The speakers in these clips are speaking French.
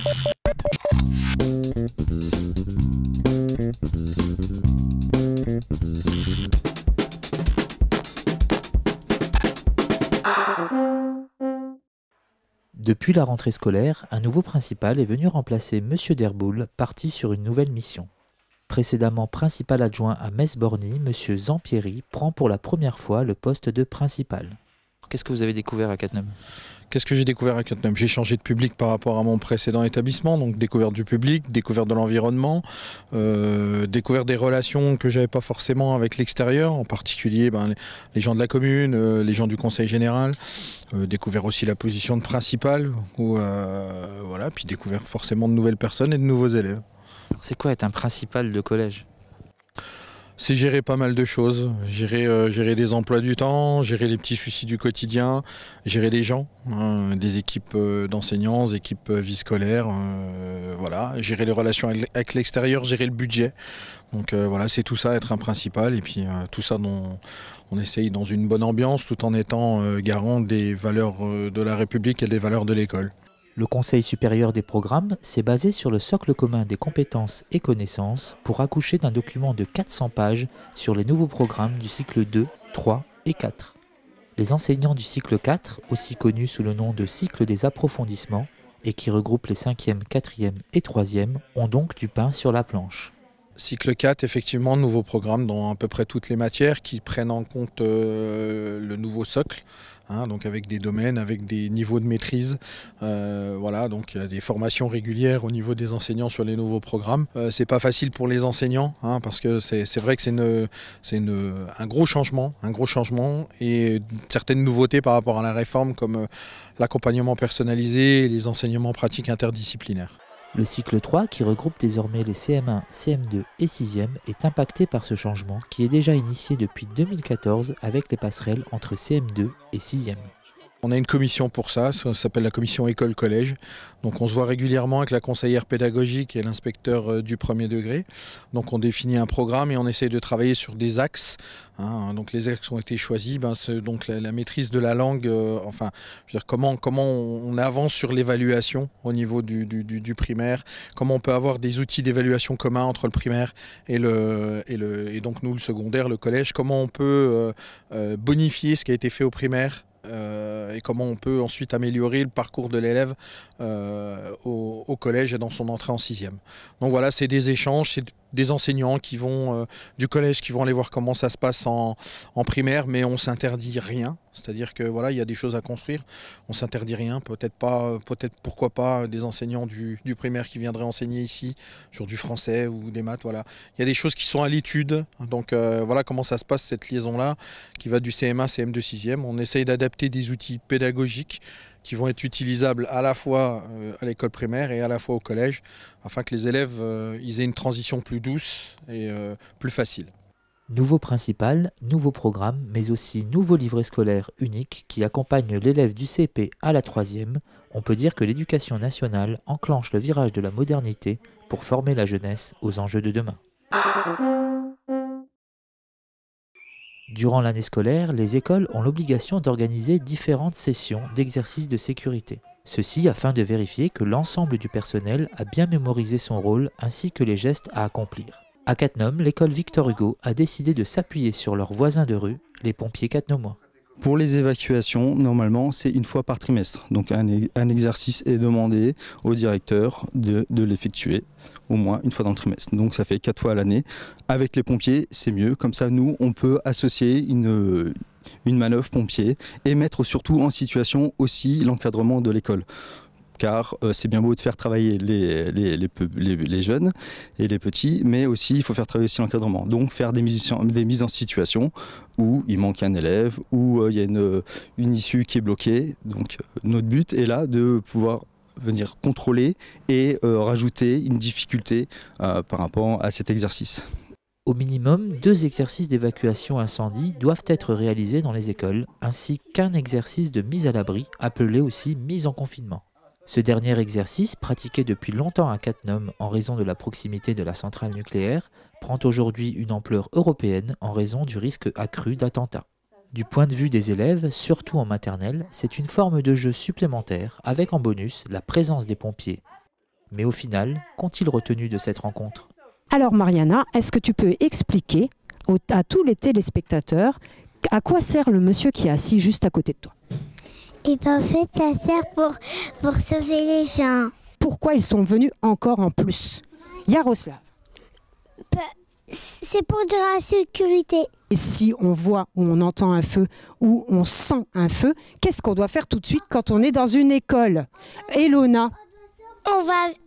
Depuis la rentrée scolaire, un nouveau principal est venu remplacer Monsieur Derboul, parti sur une nouvelle mission. Précédemment principal adjoint à Metz-Borny, Monsieur Zampieri prend pour la première fois le poste de principal. Qu'est-ce que vous avez découvert à Cattenom ? Qu'est-ce que j'ai découvert à Cattenom ? J'ai changé de public par rapport à mon précédent établissement, donc découverte du public, découverte de l'environnement, découverte des relations que j'avais pas forcément avec l'extérieur, en particulier les gens de la commune, les gens du conseil général, découvert aussi la position de principal, voilà, puis découvert forcément de nouvelles personnes et de nouveaux élèves. C'est quoi être un principal de collège ? C'est gérer pas mal de choses, gérer des emplois du temps, gérer les petits soucis du quotidien, gérer des gens, des équipes d'enseignants, des équipes vie scolaire, voilà, gérer les relations avec l'extérieur, gérer le budget. Donc voilà, c'est tout ça, être un principal, et puis tout ça on essaye dans une bonne ambiance tout en étant garant des valeurs de la République et des valeurs de l'école. Le Conseil supérieur des programmes s'est basé sur le socle commun des compétences et connaissances pour accoucher d'un document de 400 pages sur les nouveaux programmes du cycle 2, 3 et 4. Les enseignants du cycle 4, aussi connu sous le nom de cycle des approfondissements, et qui regroupe les 5e, 4e et 3e, ont donc du pain sur la planche. Cycle 4, effectivement, nouveau programme dans à peu près toutes les matières qui prennent en compte le nouveau socle, donc avec des domaines, avec des niveaux de maîtrise. Voilà, donc il y a des formations régulières au niveau des enseignants sur les nouveaux programmes. C'est pas facile pour les enseignants, parce que c'est vrai que c'est un gros changement et certaines nouveautés par rapport à la réforme comme l'accompagnement personnalisé et les enseignements pratiques interdisciplinaires. Le cycle 3, qui regroupe désormais les CM1, CM2 et 6e, est impacté par ce changement qui est déjà initié depuis 2014 avec les passerelles entre CM2 et 6e. On a une commission pour ça s'appelle la commission école-collège. Donc on se voit régulièrement avec la conseillère pédagogique et l'inspecteur du premier degré. Donc on définit un programme et on essaie de travailler sur des axes. Donc les axes ont été choisis. Donc la maîtrise de la langue, je veux dire, comment on avance sur l'évaluation au niveau du primaire, comment on peut avoir des outils d'évaluation communs entre le primaire et donc nous le secondaire, le collège, comment on peut bonifier ce qui a été fait au primaire. Et comment on peut ensuite améliorer le parcours de l'élève au collège et dans son entrée en 6e. Donc voilà, c'est des échanges, c'est des enseignants qui vont du collège qui vont aller voir comment ça se passe en primaire, mais on s'interdit rien. C'est-à-dire que voilà, il y a des choses à construire, on s'interdit rien. Peut-être pourquoi pas des enseignants du primaire qui viendraient enseigner ici sur du français ou des maths. Voilà, il y a des choses qui sont à l'étude. Donc voilà comment ça se passe cette liaison-là, qui va du CM1, CM2, 6e. On essaye d'adapter des outils pédagogiques qui vont être utilisables à la fois à l'école primaire et à la fois au collège, afin que les élèves ils aient une transition plus douce et plus facile. Nouveau principal, nouveau programme, mais aussi nouveau livret scolaire unique qui accompagne l'élève du CP à la 3e. On peut dire que l'éducation nationale enclenche le virage de la modernité pour former la jeunesse aux enjeux de demain. Durant l'année scolaire, les écoles ont l'obligation d'organiser différentes sessions d'exercices de sécurité. Ceci afin de vérifier que l'ensemble du personnel a bien mémorisé son rôle ainsi que les gestes à accomplir. À Cattenom, l'école Victor Hugo a décidé de s'appuyer sur leurs voisins de rue, les pompiers cattenomois. Pour les évacuations, normalement, c'est une fois par trimestre. Donc un exercice est demandé au directeur de l'effectuer au moins une fois dans le trimestre. Donc ça fait 4 fois à l'année. Avec les pompiers, c'est mieux. Comme ça, nous, on peut associer une manœuvre pompier et mettre surtout en situation aussi l'encadrement de l'école. Car c'est bien beau de faire travailler les jeunes et les petits, mais aussi il faut faire travailler aussi l'encadrement. Donc faire des mises en situation où il manque un élève, où il y a une issue qui est bloquée. Donc notre but est là de pouvoir venir contrôler et rajouter une difficulté par rapport à cet exercice. Au minimum, 2 exercices d'évacuation incendie doivent être réalisés dans les écoles, ainsi qu'un exercice de mise à l'abri, appelé aussi mise en confinement. Ce dernier exercice, pratiqué depuis longtemps à Cattenom en raison de la proximité de la centrale nucléaire, prend aujourd'hui une ampleur européenne en raison du risque accru d'attentats. Du point de vue des élèves, surtout en maternelle, c'est une forme de jeu supplémentaire avec en bonus la présence des pompiers Mais au final, qu'ont-ils retenu de cette rencontre? Alors Mariana, est-ce que tu peux expliquer à tous les téléspectateurs à quoi sert le monsieur qui est assis juste à côté de toi? Et bien en fait, ça sert pour sauver les gens. Pourquoi ils sont venus encore en plus? Yaroslav. C'est pour de la sécurité. Et si on voit ou on entend un feu ou on sent un feu, qu'est-ce qu'on doit faire tout de suite quand on est dans une école? Elona?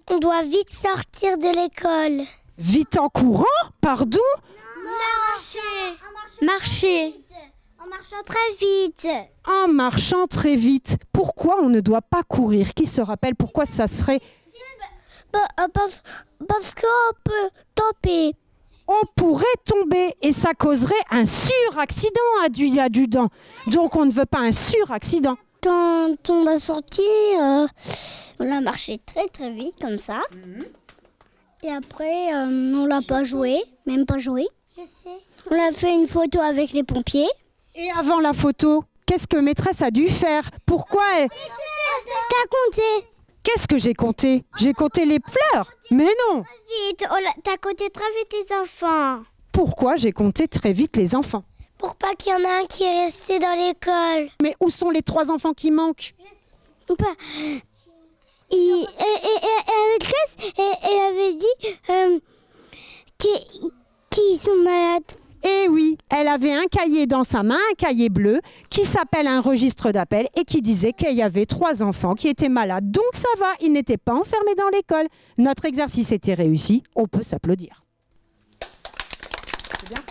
On doit vite sortir de l'école. Vite en courant? Pardon? Marcher. En marchant très vite. En marchant très vite. Pourquoi on ne doit pas courir? Qui se rappelle pourquoi ça serait... Parce qu'on peut tomber. On pourrait tomber et ça causerait un suraccident, adjudant. Donc on ne veut pas un suraccident. Quand on a sorti, on a marché très très vite comme ça. Et après, on l'a pas joué, même pas joué. Je sais. On a fait une photo avec les pompiers. Et avant la photo, qu'est-ce que maîtresse a dû faire? Pourquoi elle... T'as compté. Qu'est-ce que j'ai compté? J'ai compté les fleurs. Mais non. Vite, t'as compté très vite les enfants. Pourquoi j'ai compté très vite les enfants? Pour pas qu'il y en ait un qui est resté dans l'école. Mais où sont les 3 enfants qui manquent? Et maîtresse avait dit qu'ils sont malades. Eh oui, elle avait un cahier dans sa main, un cahier bleu, qui s'appelle un registre d'appel et qui disait qu'il y avait 3 enfants qui étaient malades. Donc ça va, ils n'étaient pas enfermés dans l'école. Notre exercice était réussi, on peut s'applaudir. C'est bien.